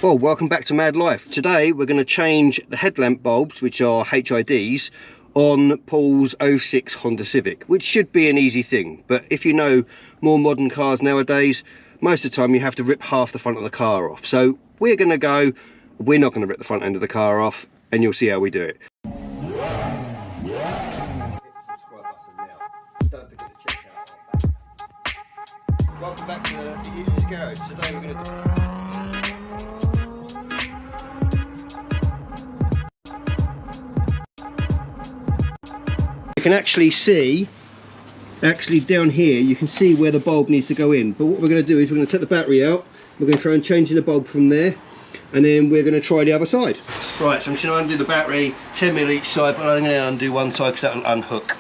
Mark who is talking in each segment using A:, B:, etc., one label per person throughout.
A: Well, welcome back to Mad Life. Today we're going to change the headlamp bulbs, which are HIDs, on Paul's 06 Honda Civic, which should be an easy thing. But if you know more modern cars nowadays, most of the time you have to rip half the front of the car off. So we're not going to rip the front end of the car off, and you'll see how we do it. Hit the subscribe button now. Don't forget to check out our back. Welcome back to the Utility Garage. Today we're going to You can actually see, down here, you can see where the bulb needs to go in. But what we're going to do is we're going to take the battery out, we're going to try and change the bulb from there, and then we're going to try the other side. Right, so I'm just going to undo the battery, 10mm each side, but I'm going to undo one side because that will unhook.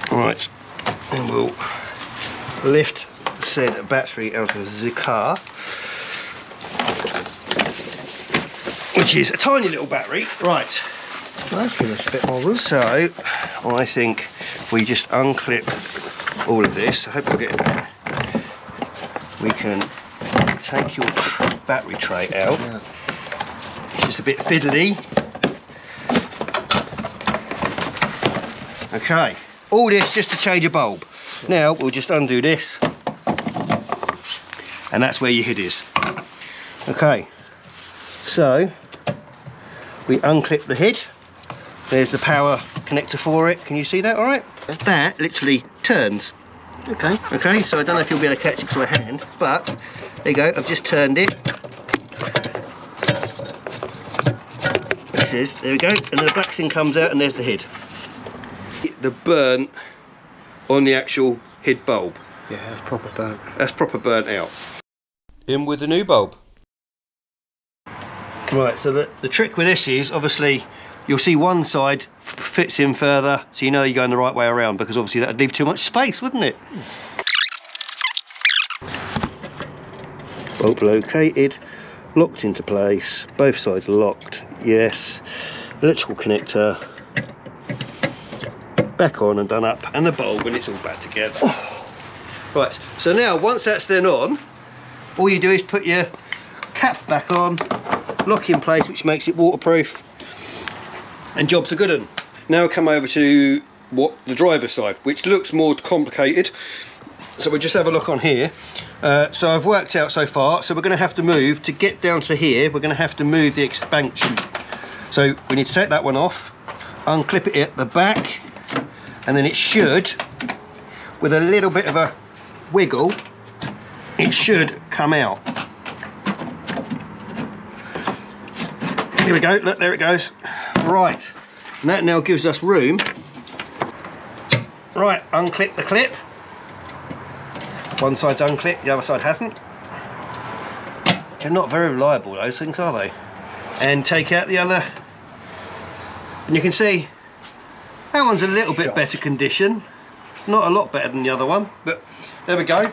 A: Right, and we'll lift said battery out of the car, which is a tiny little battery. Right,
B: That's give us a bit more room.
A: so I think we just unclip all of this. I hope you'll get in there. We can take your battery tray out.
B: Yeah.
A: It's just a bit fiddly. Okay. All this just to change a bulb. Now we'll just undo this, and that's where your hood is. Okay, so we unclip the hood. There's the power connector for it. Can you see that all right? That literally turns.
B: Okay.
A: Okay, so I don't know if you'll be able to catch it to my hand, but there you go, I've just turned it. There we go, and then the black thing comes out and there's the hood. The burnt on the actual head bulb.
B: Yeah, it's proper burnt.
A: That's proper burnt out. In with the new bulb. Right, so the trick with this is, obviously, you'll see one side fits in further, so you know you're going the right way around, because obviously that would leave too much space, wouldn't it? Bulb located, locked into place, both sides locked, yes. Electrical connector. Back on and done up, and the bulb when it's all back together. Right, so now once that's then on, all you do is put your cap back on, lock in place, which makes it waterproof, and job's a good one. Now we'll come over to the driver's side, which looks more complicated. So we'll just have a look on here. So I've worked out so far, so we're going to have to move, to get down to here, we're going to have to move the expansion. So we need to take that one off, unclip it at the back, and then it should, with a little bit of a wiggle, it should come out. Here we go, look, there it goes. Right, and that now gives us room. Right, unclip the clip. One side's unclipped, the other side hasn't. They're not very reliable, those things, are they? And take out the other, and you can see that one's a little bit better condition. Not a lot better than the other one, but there we go.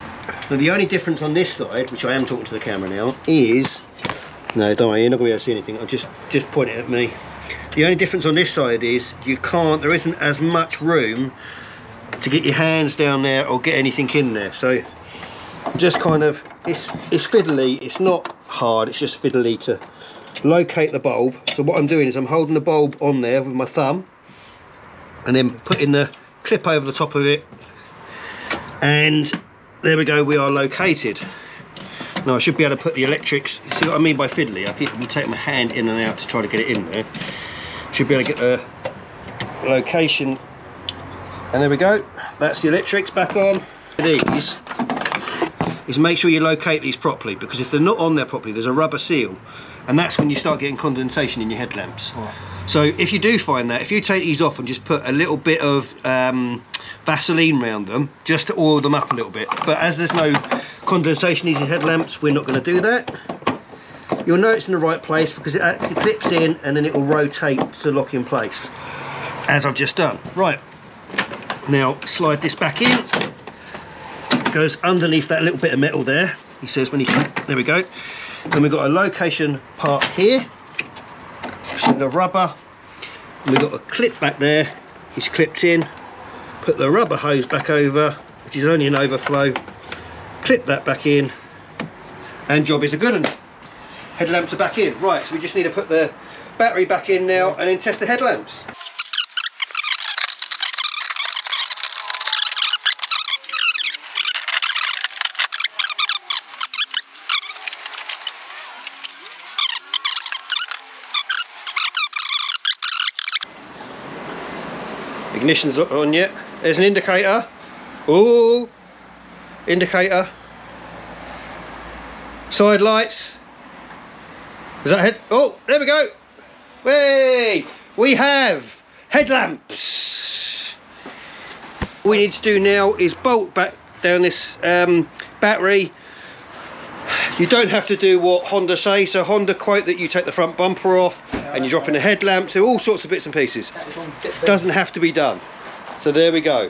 A: Now the only difference on this side, which I am talking to the camera now, is, no, don't worry, you're not going to be able to see anything, I'll just point it at me. The only difference on this side is there isn't as much room to get your hands down there or get anything in there. So just kind of, it's fiddly, it's not hard, it's just fiddly to locate the bulb. So what I'm doing is I'm holding the bulb on there with my thumb, and then putting the clip over the top of it, and there we go, we are located. Now I should be able to put the electrics, see what I mean by fiddly? I can take my hand in and out to try to get it in there. Should be able to get the location, and there we go, that's the electrics back on. These is make sure you locate these properly, because if they're not on there properly, there's a rubber seal, and that's when you start getting condensation in your headlamps. Oh. So if you do find that, if you take these off and just put a little bit of Vaseline around them, just to oil them up a little bit. But as there's no condensation in these headlamps, we're not going to do that. You'll know it's in the right place because it actually clips in and then it will rotate to lock in place, as I've just done. Right, now slide this back in, goes underneath that little bit of metal there. He says when he, there we go. Then we've got a location part here, so the rubber, and we've got a clip back there. It's clipped in. Put the rubber hose back over, which is only an overflow. Clip that back in, and job is a good one. Headlamps are back in. Right, so we just need to put the battery back in now and then test the headlamps. Ignition's on yet. There's an indicator. Oh, indicator. Side lights. Is that head? Oh, there we go. Hey, we have headlamps. All we need to do now is bolt back down this battery. You don't have to do what Honda say. So Honda quote that you take the front bumper off and you drop in the headlamps. There are all sorts of bits and pieces. Doesn't have to be done. So there we go.